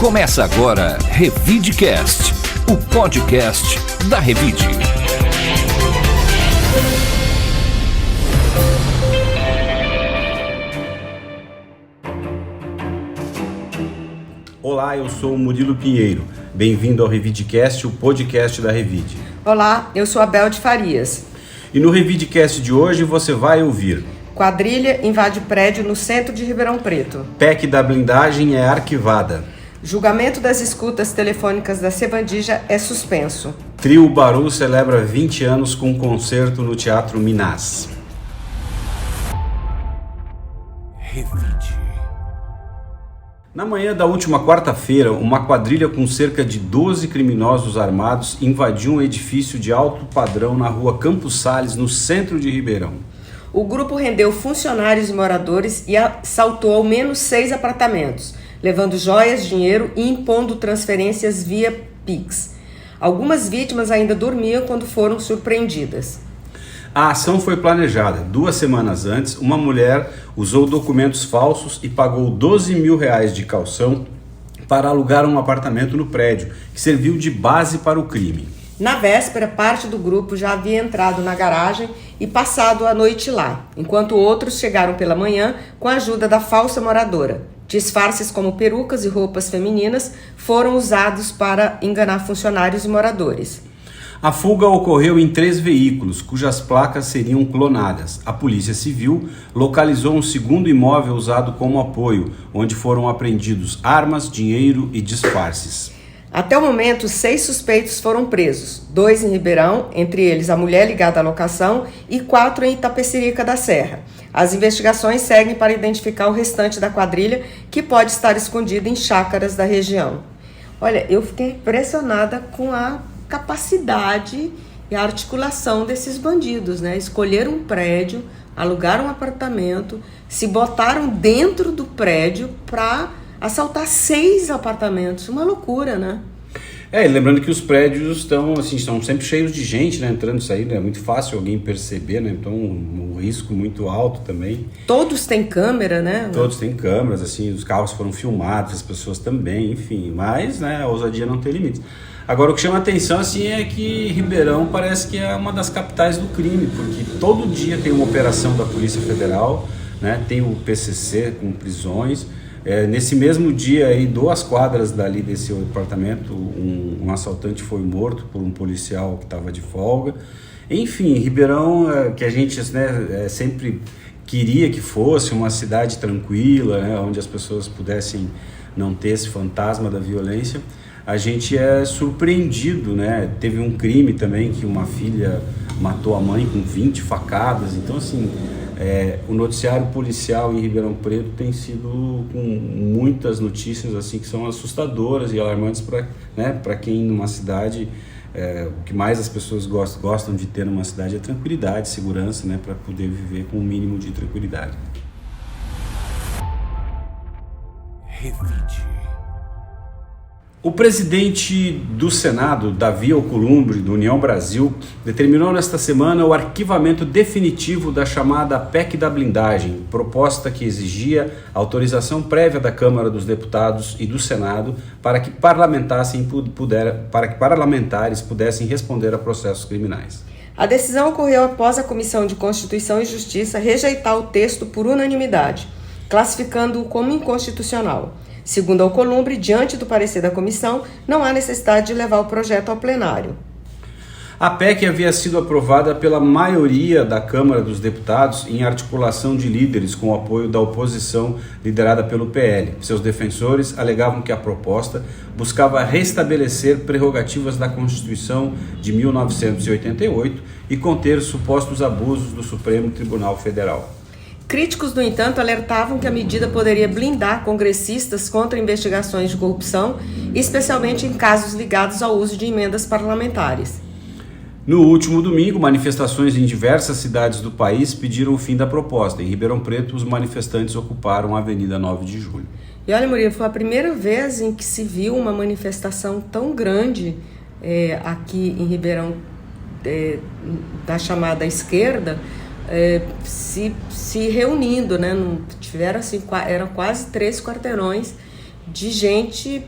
Começa agora Revidecast, o podcast da Revide. Olá, eu sou o Murilo Pinheiro. Bem-vindo ao Revidecast, o podcast da Revide. Olá, eu sou a Bel de Farias. E no Revidecast de hoje você vai ouvir: Quadrilha invade prédio no centro de Ribeirão Preto. PEC da blindagem é arquivada. Julgamento das escutas telefônicas da Sevandija é suspenso. Trio Baru celebra 20 anos com um concerto no Teatro Minas. Revide. Na manhã da última quarta-feira, uma quadrilha com cerca de 12 criminosos armados invadiu um edifício de alto padrão na rua Campos Sales, no centro de Ribeirão. O grupo rendeu funcionários e moradores e assaltou ao menos 6 apartamentos, levando joias, dinheiro e impondo transferências via Pix. Algumas vítimas ainda dormiam quando foram surpreendidas. A ação foi planejada. 2 semanas antes, uma mulher usou documentos falsos e pagou R$12 mil de caução para alugar um apartamento no prédio, que serviu de base para o crime. Na véspera, parte do grupo já havia entrado na garagem e passado a noite lá, enquanto outros chegaram pela manhã com a ajuda da falsa moradora. Disfarces como perucas e roupas femininas foram usados para enganar funcionários e moradores. A fuga ocorreu em 3 veículos, cujas placas seriam clonadas. A Polícia Civil localizou um segundo imóvel usado como apoio, onde foram apreendidos armas, dinheiro e disfarces. Até o momento, 6 suspeitos foram presos, 2 em Ribeirão, entre eles a mulher ligada à locação, e 4 em Itapecerica da Serra. As investigações seguem para identificar o restante da quadrilha, que pode estar escondido em chácaras da região. Olha, eu fiquei impressionada com a capacidade e a articulação desses bandidos, né? Escolheram um prédio, alugaram um apartamento, se botaram dentro do prédio para assaltar 6 apartamentos. Uma loucura, né? Lembrando que os prédios estão sempre cheios de gente, né? Entrando e saindo, é muito fácil alguém perceber, né? Então, um risco muito alto também. Todos têm câmera, né? Todos têm câmeras, assim, os carros foram filmados, as pessoas também, enfim. Mas, né, a ousadia não tem limites. Agora, o que chama a atenção, assim, é que Ribeirão parece que é uma das capitais do crime, porque todo dia tem uma operação da Polícia Federal, né? Tem o PCC com prisões. Nesse mesmo dia, aí, 2 quadras dali desse apartamento, um assaltante foi morto por um policial que estava de folga. Enfim, Ribeirão, que a gente, né, sempre queria que fosse uma cidade tranquila, né, onde as pessoas pudessem não ter esse fantasma da violência, a gente é surpreendido, né? Teve um crime também que uma filha matou a mãe com 20 facadas. Então, assim, o noticiário policial em Ribeirão Preto tem sido com muitas notícias assim que são assustadoras e alarmantes para quem numa cidade, o que mais as pessoas gostam de ter numa cidade é tranquilidade, segurança, né, para poder viver com um mínimo de tranquilidade. Revide. O presidente do Senado, Davi Alcolumbre, do União Brasil, determinou nesta semana o arquivamento definitivo da chamada PEC da blindagem, proposta que exigia autorização prévia da Câmara dos Deputados e do Senado para que parlamentares pudessem responder a processos criminais. A decisão ocorreu após a Comissão de Constituição e Justiça rejeitar o texto por unanimidade, classificando-o como inconstitucional. Segundo Alcolumbre, diante do parecer da comissão, não há necessidade de levar o projeto ao plenário. A PEC havia sido aprovada pela maioria da Câmara dos Deputados em articulação de líderes com o apoio da oposição liderada pelo PL. Seus defensores alegavam que a proposta buscava restabelecer prerrogativas da Constituição de 1988 e conter supostos abusos do Supremo Tribunal Federal. Críticos, no entanto, alertavam que a medida poderia blindar congressistas contra investigações de corrupção, especialmente em casos ligados ao uso de emendas parlamentares. No último domingo, manifestações em diversas cidades do país pediram o fim da proposta. Em Ribeirão Preto, os manifestantes ocuparam a Avenida 9 de Julho. E olha, Murilo, foi a primeira vez em que se viu uma manifestação tão grande aqui em Ribeirão, da chamada esquerda, se reunindo, né? Tiveram assim, eram quase 3 quarteirões de gente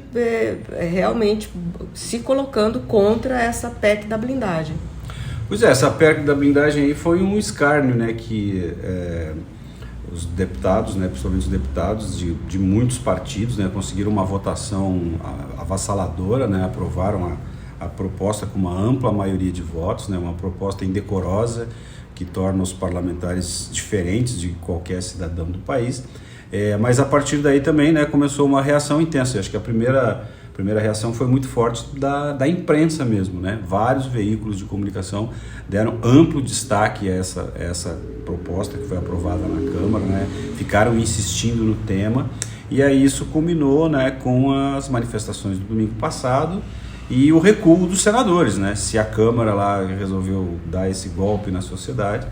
realmente se colocando contra essa PEC da blindagem. Pois é, essa PEC da blindagem aí foi um escárnio, né, que os deputados, né, principalmente os deputados de muitos partidos, né, conseguiram uma votação avassaladora, né, aprovaram a proposta com uma ampla maioria de votos, né, uma proposta indecorosa que torna os parlamentares diferentes de qualquer cidadão do país. Mas a partir daí também, né, começou uma reação intensa. Eu acho que a primeira reação foi muito forte da imprensa mesmo, né? Vários veículos de comunicação deram amplo destaque a essa proposta que foi aprovada na Câmara, né? Ficaram insistindo no tema, e aí isso culminou, né, com as manifestações do domingo passado e o recuo dos senadores, né? Se a Câmara lá resolveu dar esse golpe na sociedade,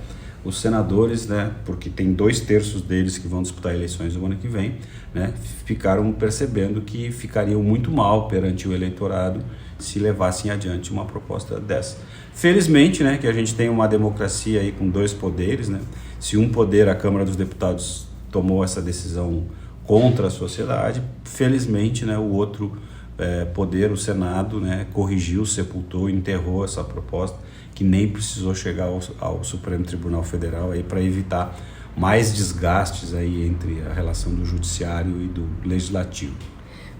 os senadores, né, porque tem 2/3 deles que vão disputar eleições no ano que vem, né, ficaram percebendo que ficariam muito mal perante o eleitorado se levassem adiante uma proposta dessa. Felizmente, né, que a gente tem uma democracia aí com 2 poderes, né, se um poder, a Câmara dos Deputados, tomou essa decisão contra a sociedade, felizmente, né, o outro poder, o Senado, né, corrigiu, sepultou, enterrou essa proposta, que nem precisou chegar ao Supremo Tribunal Federal para evitar mais desgastes aí entre a relação do Judiciário e do Legislativo.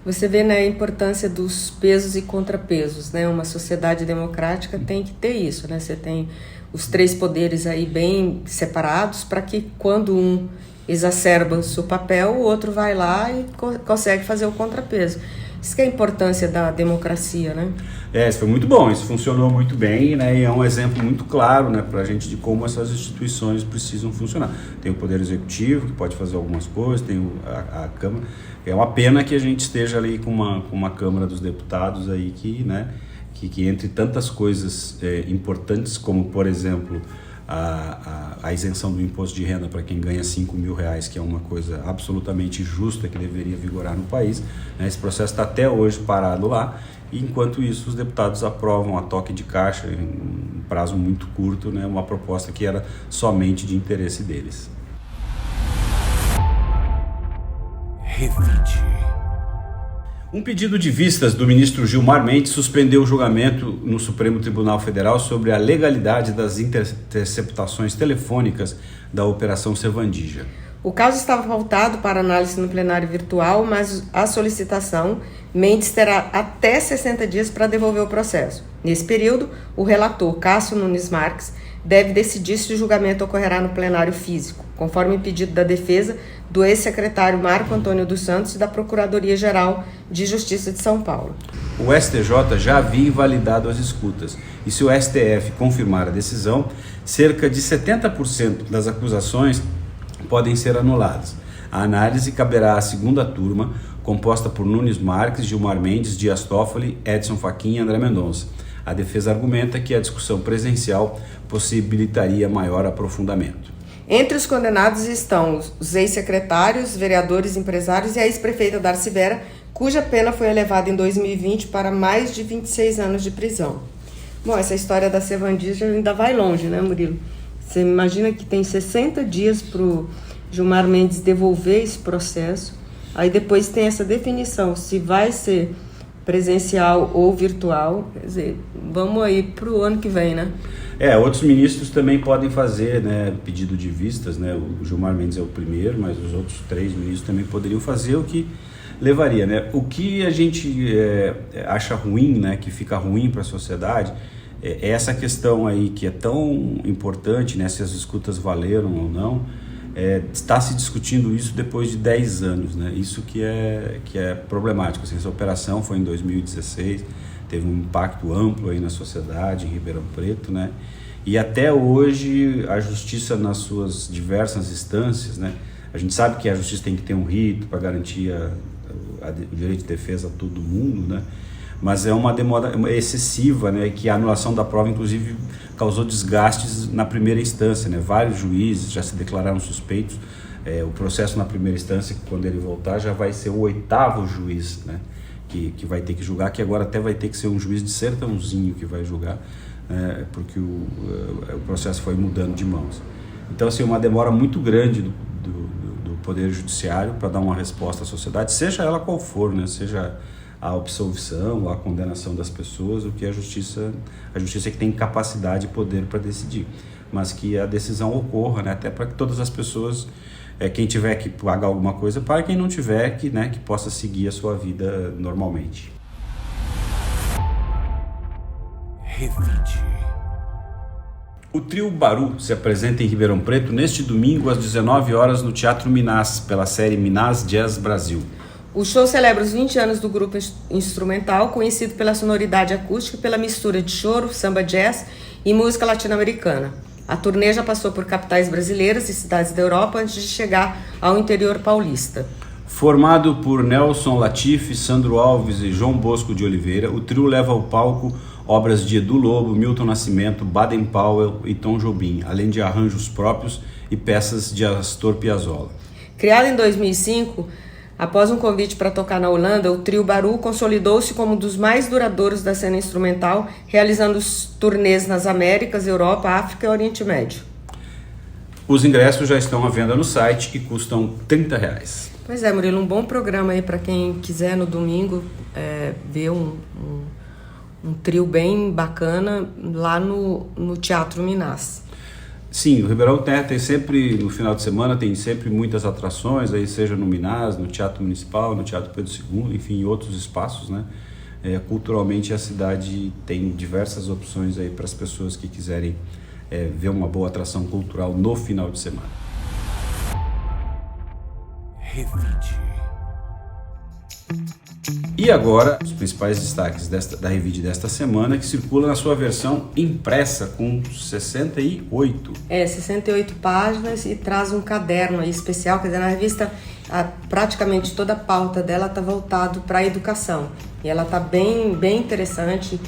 Você vê, né, a importância dos pesos e contrapesos, né? Uma sociedade democrática tem que ter isso, né? Você tem os 3 poderes aí bem separados para que quando um exacerba o seu papel, o outro vai lá e consegue fazer o contrapeso. Isso que é a importância da democracia, né? Isso foi muito bom, isso funcionou muito bem, né? E é um exemplo muito claro, né, para a gente de como essas instituições precisam funcionar. Tem o Poder Executivo, que pode fazer algumas coisas, tem a Câmara. É uma pena que a gente esteja ali com uma Câmara dos Deputados aí que, né, que entre tantas coisas importantes, como, por exemplo, a isenção do imposto de renda para quem ganha R$5.000, que é uma coisa absolutamente justa que deveria vigorar no país, né? Esse processo está até hoje parado lá, e enquanto isso os deputados aprovam a toque de caixa em um prazo muito curto, né, uma proposta que era somente de interesse deles. Revide. Um pedido de vistas do ministro Gilmar Mendes suspendeu o julgamento no Supremo Tribunal Federal sobre a legalidade das interceptações telefônicas da Operação Servandija. O caso estava pautado para análise no plenário virtual, mas a solicitação, Mendes terá até 60 dias para devolver o processo. Nesse período, o relator Cássio Nunes Marques deve decidir se o julgamento ocorrerá no plenário físico, conforme pedido da defesa do ex-secretário Marco Antônio dos Santos e da Procuradoria-Geral de Justiça de São Paulo. O STJ já havia invalidado as escutas, e se o STF confirmar a decisão, cerca de 70% das acusações podem ser anuladas. A análise caberá à segunda turma, composta por Nunes Marques, Gilmar Mendes, Dias Toffoli, Edson Fachin e André Mendonça. A defesa argumenta que a discussão presencial possibilitaria maior aprofundamento. Entre os condenados estão os ex-secretários, vereadores, empresários e a ex-prefeita Darcy Vera, cuja pena foi elevada em 2020 para mais de 26 anos de prisão. Bom, essa história da Servandija ainda vai longe, né, Murilo? Você imagina que tem 60 dias para o Gilmar Mendes devolver esse processo, aí depois tem essa definição, se vai ser presencial ou virtual, quer dizer, vamos aí para o ano que vem, né? Outros ministros também podem fazer, né, pedido de vistas, né? O Gilmar Mendes é o primeiro, mas os outros 3 ministros também poderiam fazer, o que levaria, né? O que a gente acha ruim, né, que fica ruim para a sociedade, é essa questão aí que é tão importante, né, se as escutas valeram ou não. Está se discutindo isso depois de 10 anos, né? Isso que é problemático. Assim, essa operação foi em 2016, teve um impacto amplo aí na sociedade, em Ribeirão Preto, né? E até hoje a justiça, nas suas diversas instâncias, né? A gente sabe que a justiça tem que ter um rito para garantir o direito de defesa a todo mundo, né? Mas é uma demora excessiva, né, que a anulação da prova, inclusive, causou desgastes na primeira instância, né? Vários juízes já se declararam suspeitos. O processo na primeira instância, quando ele voltar, já vai ser o 8º juiz, né, que vai ter que julgar, que agora até vai ter que ser um juiz de sertãozinho que vai julgar, porque o processo foi mudando de mãos. Então, assim, uma demora muito grande do Poder Judiciário para dar uma resposta à sociedade, seja ela qual for, né? Seja a absolvição ou a condenação das pessoas, o que a justiça é que tem capacidade e poder para decidir, mas que a decisão ocorra, né? Até para que todas as pessoas, quem tiver que pagar alguma coisa, para quem não tiver, que possa seguir a sua vida normalmente. Revide. O trio Baru se apresenta em Ribeirão Preto neste domingo às 19 horas no Teatro Minás, pela série Minás Jazz Brasil. O show celebra os 20 anos do grupo instrumental, conhecido pela sonoridade acústica e pela mistura de choro, samba jazz e música latino-americana. A turnê já passou por capitais brasileiras e cidades da Europa antes de chegar ao interior paulista. Formado por Nelson Latifi, Sandro Alves e João Bosco de Oliveira, o trio leva ao palco obras de Edu Lobo, Milton Nascimento, Baden Powell e Tom Jobim, além de arranjos próprios e peças de Astor Piazzolla. Criado em 2005, após um convite para tocar na Holanda, o trio Baru consolidou-se como um dos mais duradouros da cena instrumental, realizando turnês nas Américas, Europa, África e Oriente Médio. Os ingressos já estão à venda no site e custam R$30. Pois é, Murilo, um bom programa aí para quem quiser no domingo ver um trio bem bacana lá no Teatro Minás. Sim, o Ribeirão tem sempre, no final de semana, tem sempre muitas atrações, aí seja no Minás, no Teatro Municipal, no Teatro Pedro II, enfim, em outros espaços, né? Culturalmente a cidade tem diversas opções aí para as pessoas que quiserem ver uma boa atração cultural no final de semana. Revide. E agora, os principais destaques da Revide desta semana, que circula na sua versão impressa com 68. 68 páginas e traz um caderno aí especial, quer dizer, na revista praticamente toda a pauta dela está voltado para a educação. E ela está bem interessante,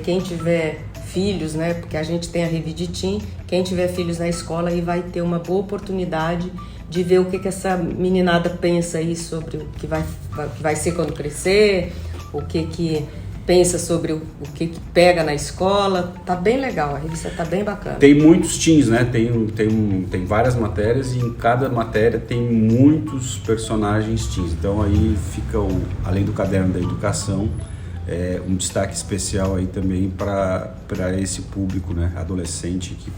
quem tiver filhos, né, porque a gente tem a Revide Teen, quem tiver filhos na escola aí vai ter uma boa oportunidade de ver o que essa meninada pensa aí sobre o que vai ser quando crescer, o que pensa sobre o que pega na escola. Tá bem legal, a revista tá bem bacana. Tem muitos teens, né? Tem várias matérias e em cada matéria tem muitos personagens teens. Então aí fica, além do caderno da educação, um destaque especial aí também para esse público, né, adolescente, que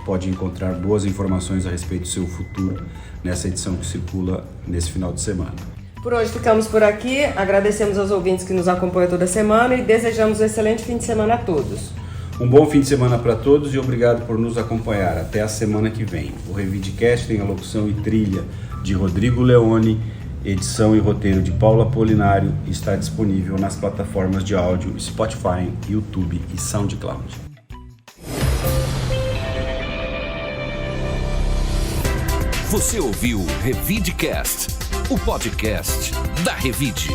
pode encontrar boas informações a respeito do seu futuro nessa edição que circula nesse final de semana. Por hoje ficamos por aqui, agradecemos aos ouvintes que nos acompanham toda semana e desejamos um excelente fim de semana a todos. Um bom fim de semana para todos e obrigado por nos acompanhar. Até a semana que vem. O Revidecast tem a locução e trilha de Rodrigo Leone, edição e roteiro de Paulo Apolinário e está disponível nas plataformas de áudio Spotify, YouTube e SoundCloud. Você ouviu Revidecast, o podcast da Revide.